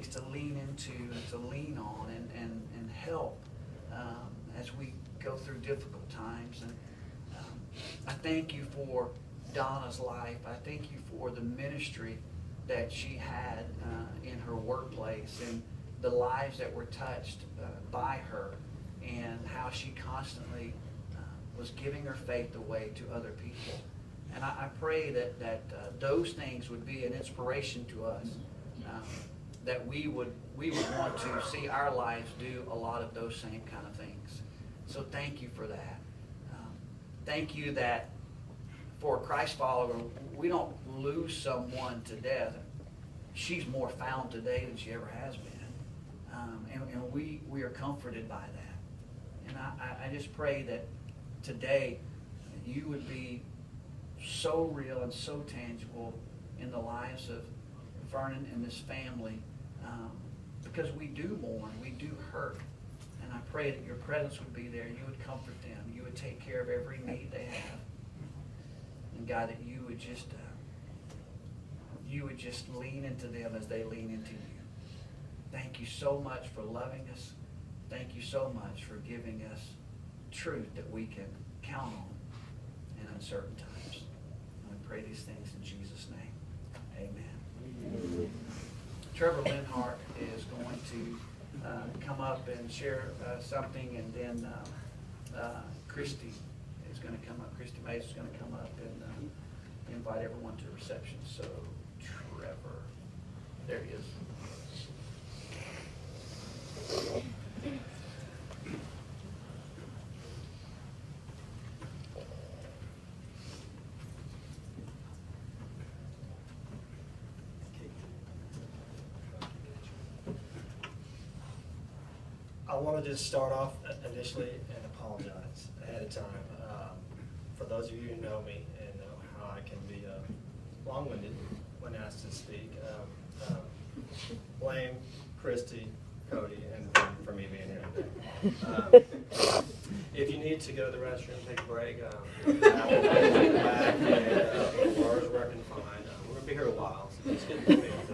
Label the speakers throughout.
Speaker 1: things to lean into and to lean on and help as we go through difficult times. And I thank you for Donna's life. I thank you for the ministry that she had in her workplace and the lives that were touched by her, and how she constantly was giving her faith away to other people. And I pray that those things would be an inspiration to us, that we would want to see our lives do a lot of those same kind of things. So thank you for that. Thank you that for a Christ follower, we don't lose someone to death. She's more found today than she ever has been. And we are comforted by that. And I just pray that today you would be so real and so tangible in the lives of Vernon and this family, because we do mourn, we do hurt. And I pray that your presence would be there. You would comfort them. You would take care of every need they have. And God, that you would just lean into them as they lean into you. Thank you so much for loving us. Thank you so much for giving us truth that we can count on in uncertain times. And we pray these things in Jesus' name. Amen. Trevor LINHART is going to come up and share something, and then Christy is going to come up. Christy Mays is going to come up and invite everyone to reception. So Trevor, there he is.
Speaker 2: I want to just start off initially and apologize ahead of time for those of you who know me and know how I can be long-winded when asked to speak. Blame Christy, Cody, and Ben for me being here today. If you need to go to the restroom, take a break, back, and Laura's working fine. We're going to be here a while, so just get the fans.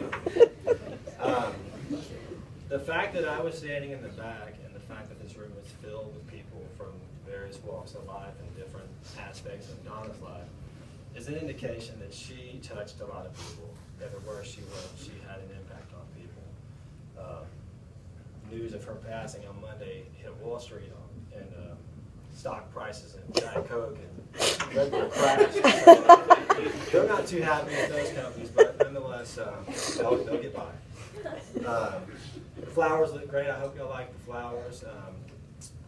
Speaker 2: The fact that I was standing in the back and the fact that this room is filled with people from various walks of life and different aspects of Donna's life is an indication that she touched a lot of people. Everywhere she went, she had an impact on people. News of her passing on Monday hit Wall Street, and stock prices and Diet Coke and Red Bull crashed. They're not too happy with those companies, but nonetheless, they'll get by. Flowers look great. I hope y'all like the flowers.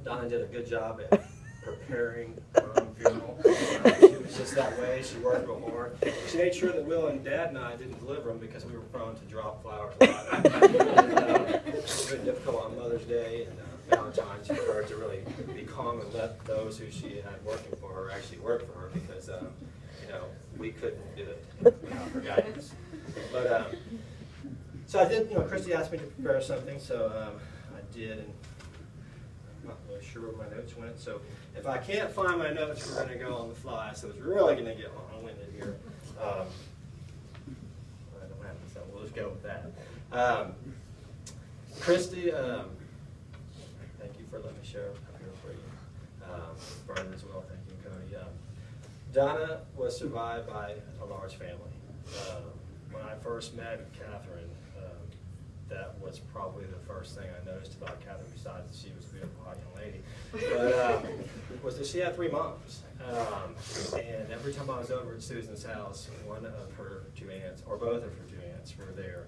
Speaker 2: Donna did a good job at preparing her own funeral. She was just that way. She worked real hard. She made sure that Will and Dad and I didn't deliver them because we were prone to drop flowers a lot. It was very difficult on Mother's Day and Valentine's for her to really be calm and let those who she had working for her actually work for her, because we couldn't do it without her guidance. But so I did. Christy asked me to prepare something, so I did, and I'm not really sure where my notes went. So if I can't find my notes, we're going to go on the fly. So it's really going to get long-winded here. I don't have to, so we'll just go with that. Christy, thank you for letting me share up here for you. Vernon as well, thank you, Cody. Donna was survived by a large family. When I first met Catherine, that was probably the first thing I noticed about Catherine, besides that she was a beautiful, hot young lady, but was that she had 3 moms. And every time I was over at Susan's house, one of her 2 aunts, or both of her 2 aunts, were there.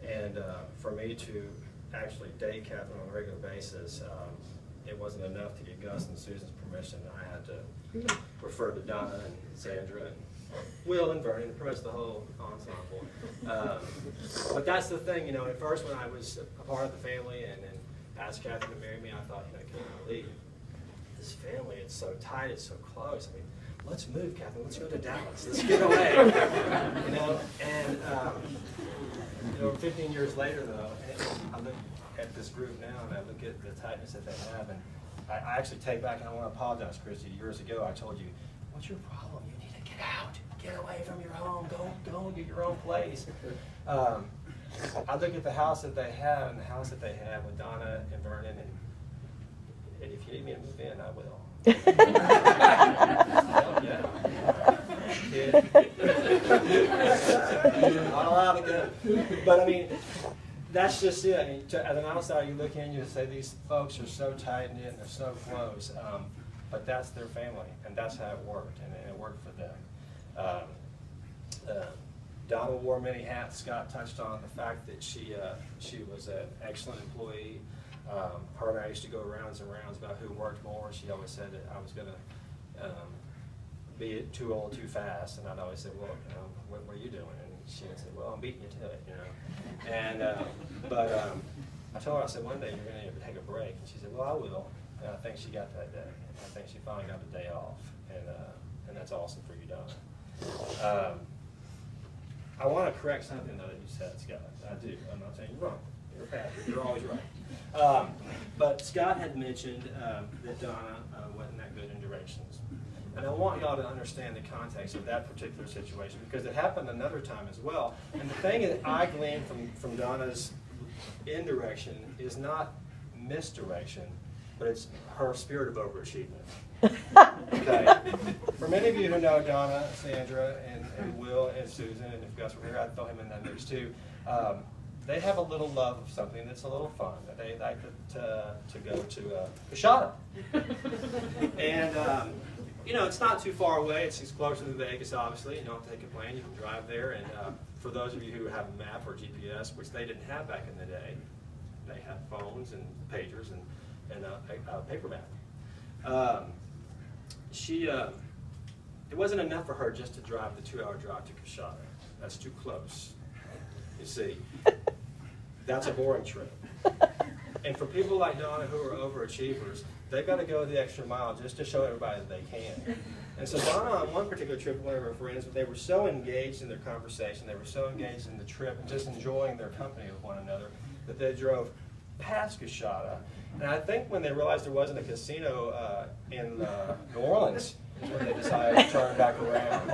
Speaker 2: And for me to actually date Catherine on a regular basis, it wasn't enough to get Gus and Susan's permission. I had to refer to Donna and Sandra and Will and Vernon, pretty much the whole ensemble. But that's the thing, at first when I was a part of the family and then asked Catherine to marry me, I thought, I can't believe this family, it's so tight, it's so close. I mean, let's move, Catherine, let's go to Dallas, let's get away. And 15 years later though, I look at this group now and I look at the tightness that they have, and I actually take back, and I want to apologize, Christy. Years ago I told you, what's your problem? You need to get out, get away from your home, go get your own place. I look at the house that they have and the house that they have with Donna and Vernon, and if you need me to move in, I will. Hell yeah. Kid. Not allowed to go. But I mean, that's just it. I mean, as an outsider, you look in, you say these folks are so tight knit and they're so close. But that's their family, and that's how it worked, and it worked for them. Donna wore many hats. Scott touched on the fact that she was an excellent employee. Her and I used to go rounds and rounds about who worked more. She always said that I was going to be too old too fast, and I'd always say, well, you know, what are you doing? And she would say, well, I'm beating you to it, you know. And I told her, I said, one day you're going to take a break, and she said, well, I will. And I think she got that day. I think she finally got the day off, and that's awesome for you, Donna. I want to correct something though that you said, Scott. I do. I'm not saying you're wrong. You're a pastor. You're always right. But Scott had mentioned that Donna wasn't that good in directions. And I want y'all to understand the context of that particular situation, because it happened another time as well. And the thing that I gleaned from Donna's indirection is not misdirection, but it's her spirit of overachievement. Okay. For many of you who know Donna, Sandra, and Will, and Susan, and if Gus were here, I'd throw him in that mix too. They have a little love of something that's a little fun. They like to go to Coshada. And you know, it's not too far away. It's closer to Vegas, obviously. You don't have to take a plane. You can drive there. And for those of you who have a map or GPS, which they didn't have back in the day, they had phones and pagers and a paper map. It wasn't enough for her just to drive the 2-hour drive to Coshada. That's too close. You see, that's a boring trip. And for people like Donna who are overachievers, they've got to go the extra mile just to show everybody that they can. And so Donna, on one particular trip, one of her friends, they were so engaged in their conversation, they were so engaged in the trip and just enjoying their company with one another, that they drove past Coshada. And I think when they realized there wasn't a casino in New Orleans, is when they decided to turn back around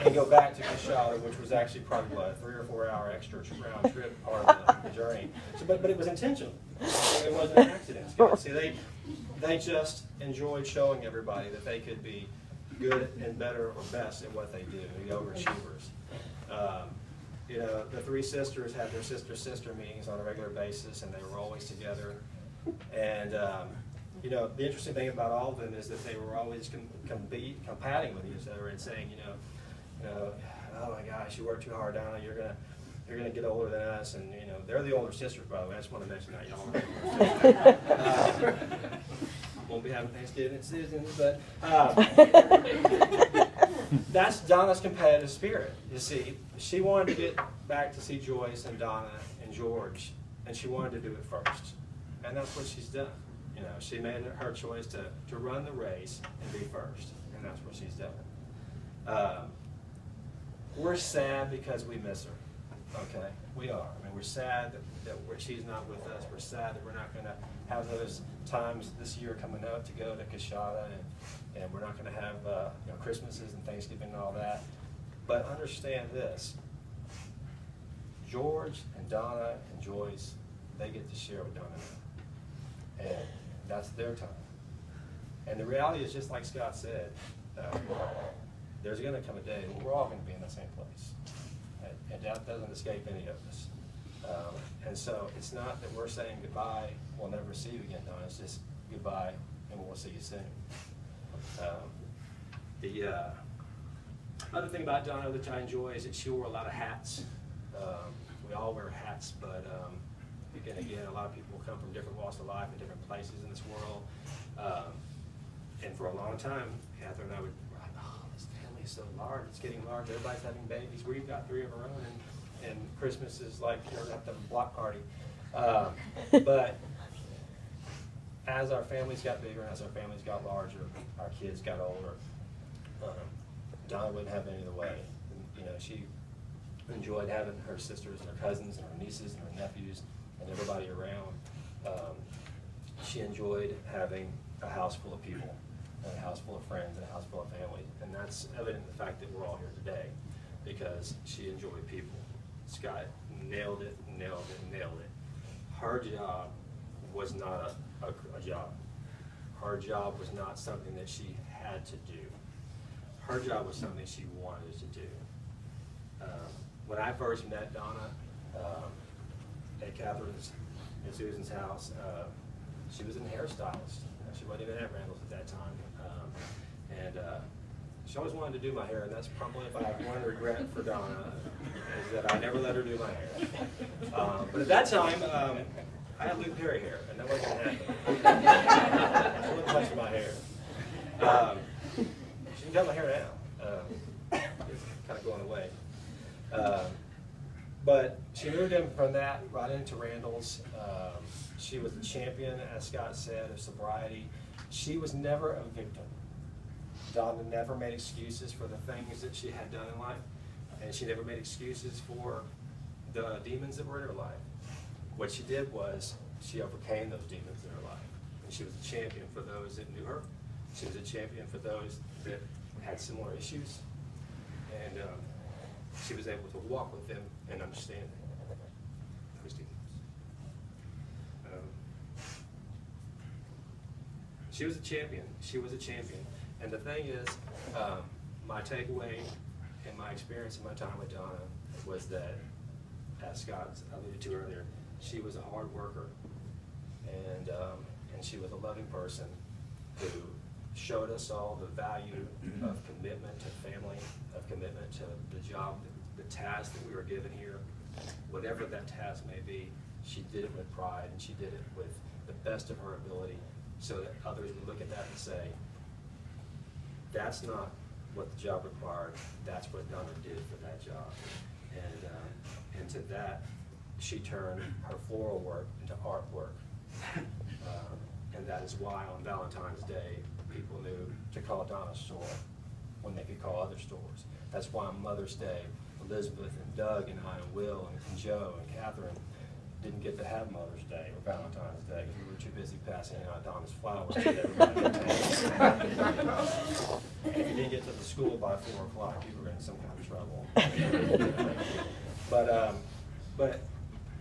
Speaker 2: and go back to Coshada, which was actually probably a 3 or 4 hour extra round trip part of the journey. So, but it was intentional. It wasn't an accident. See, they just enjoyed showing everybody that they could be good and better or best at what they do, the overachievers. You know, the three sisters had their sister-sister meetings on a regular basis, and they were always together. And you know, the interesting thing about all of them is that they were always competing with each other and saying, you know, oh my gosh, you work too hard, Donna. You're gonna get older than us, and you know, they're the older sisters, by the way. I just want to mention that y'all are. Won't be having Thanksgiving at Susan's, but that's Donna's competitive spirit. You see, she wanted to get back to see Joyce and Donna and George, and she wanted to do it first, and that's what she's done. You know, she made her choice to run the race and be first, and that's what she's done. We're sad because we miss her. Okay, we are. I mean, we're sad that she's not with us. We're sad that we're not going to have those times this year coming up to go to Coshada, and we're not going to have you know, Christmases and Thanksgiving and all that. But understand this: George and Donna and Joyce, they get to share with Donna now, and that's their time. And the reality is, just like Scott said, there's going to come a day when we're all going to be in the same place. And that doesn't escape any of us. And so it's not that we're saying goodbye, we'll never see you again. No, it's just goodbye, and we'll see you soon. The other thing about Donna that I enjoy is that she wore a lot of hats. We all wear hats, but again, a lot of people come from different walks of life and different places in this world. And for a long time, Catherine and I would, oh, this family is so large, it's getting large, everybody's having babies. We've got 3 of our own, and Christmas is like, you know, we have to have a block party. But as our families got bigger and as our families got larger, our kids got older, Donna wouldn't have any other way. You know, she enjoyed having her sisters and her cousins and her nieces and her nephews and everybody around. She enjoyed having a house full of people, and a house full of friends, and a house full of family. And that's evident in the fact that we're all here today, because she enjoyed people. Scott nailed it, nailed it, nailed it. Her job was not a job. Her job was not something that she had to do. Her job was something she wanted to do. When I first met Donna at Catherine's and Susan's house, she was a hairstylist. She wasn't even at Randall's at that time. She always wanted to do my hair, and that's probably, if I have one regret for Donna, is that I never let her do my hair. But at that time, I had Luke Perry hair, and that wasn't happening. She wasn't touching my hair. She can cut my hair now. It's kind of going away. But she moved in from that right into Randall's. She was a champion, as Scott said, of sobriety. She was never a victim. Donna never made excuses for the things that she had done in life, and she never made excuses for the demons that were in her life. What she did was she overcame those demons in her life, and she was a champion for those that knew her. She was a champion for those that had similar issues, and she was able to walk with them and understand those demons. She was a champion. She was a champion. And the thing is, my takeaway in my experience in my time with Donna was that, as Scott alluded to earlier, she was a hard worker, and she was a loving person who showed us all the value of commitment to family, of commitment to the job, the task that we were given here. Whatever that task may be, she did it with pride, and she did it with the best of her ability, so that others would look at that and say, that's not what the job required, that's what Donna did for that job. And to that, she turned her floral work into artwork. And that is why on Valentine's Day, people knew to call Donna's store when they could call other stores. That's why on Mother's Day, Elizabeth and Doug and I and Will and Joe and Catherine didn't get to have Mother's Day or Valentine's Day because we were too busy passing out Donna's flowers to everybody in town. If you didn't get to the school by 4 o'clock, you were in some kind of trouble. But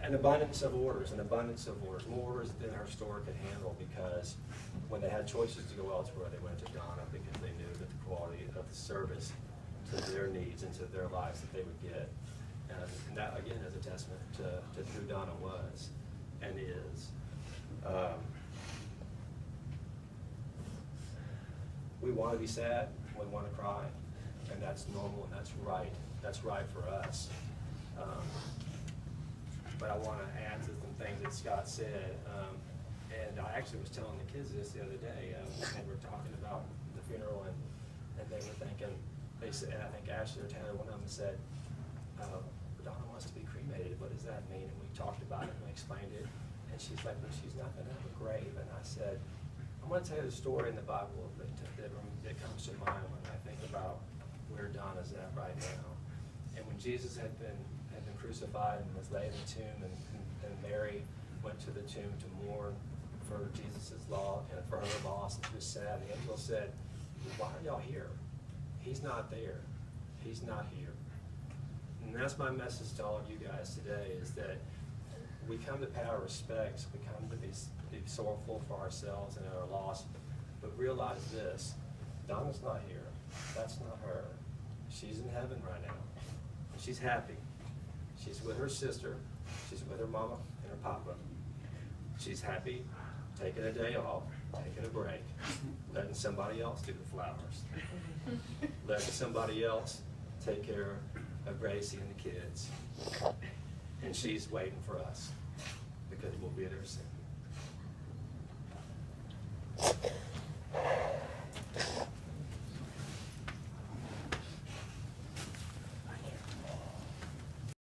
Speaker 2: an abundance of orders, more orders than our store could handle, because when they had choices to go elsewhere, they went to Donna because they knew that the quality of the service to their needs and to their lives that they would get. And that, again, is a testament to who Donna was and is. We want to be sad, we want to cry, and that's normal, and that's right. That's right for us. But I want to add to some things that Scott said. And I actually was telling the kids this the other day. They were talking about the funeral, and they were thinking, they said, and I think Ashley or Taylor, one of them said, Donna wants to be cremated, what does that mean? And we talked about it and we explained it. And she's like, well, she's not going to have a grave. And I said, I'm going to tell you the story in the Bible that comes to mind when I think about where Donna's at right now. And when Jesus had been crucified and was laid in the tomb, and Mary went to the tomb to mourn for Jesus' law and for her loss, and she was sad, the angel said, why are y'all here? He's not there. He's not here. And that's my message to all of you guys today, is that we come to pay our respects, we come to be sorrowful for ourselves and our loss, but realize this, Donna's not here. That's not her. She's in heaven right now, and she's happy. She's with her sister, she's with her mama and her papa. She's happy, taking a day off, taking a break, letting somebody else do the flowers, letting somebody else take care of Gracie and the kids. And she's waiting for us, because we'll be there soon.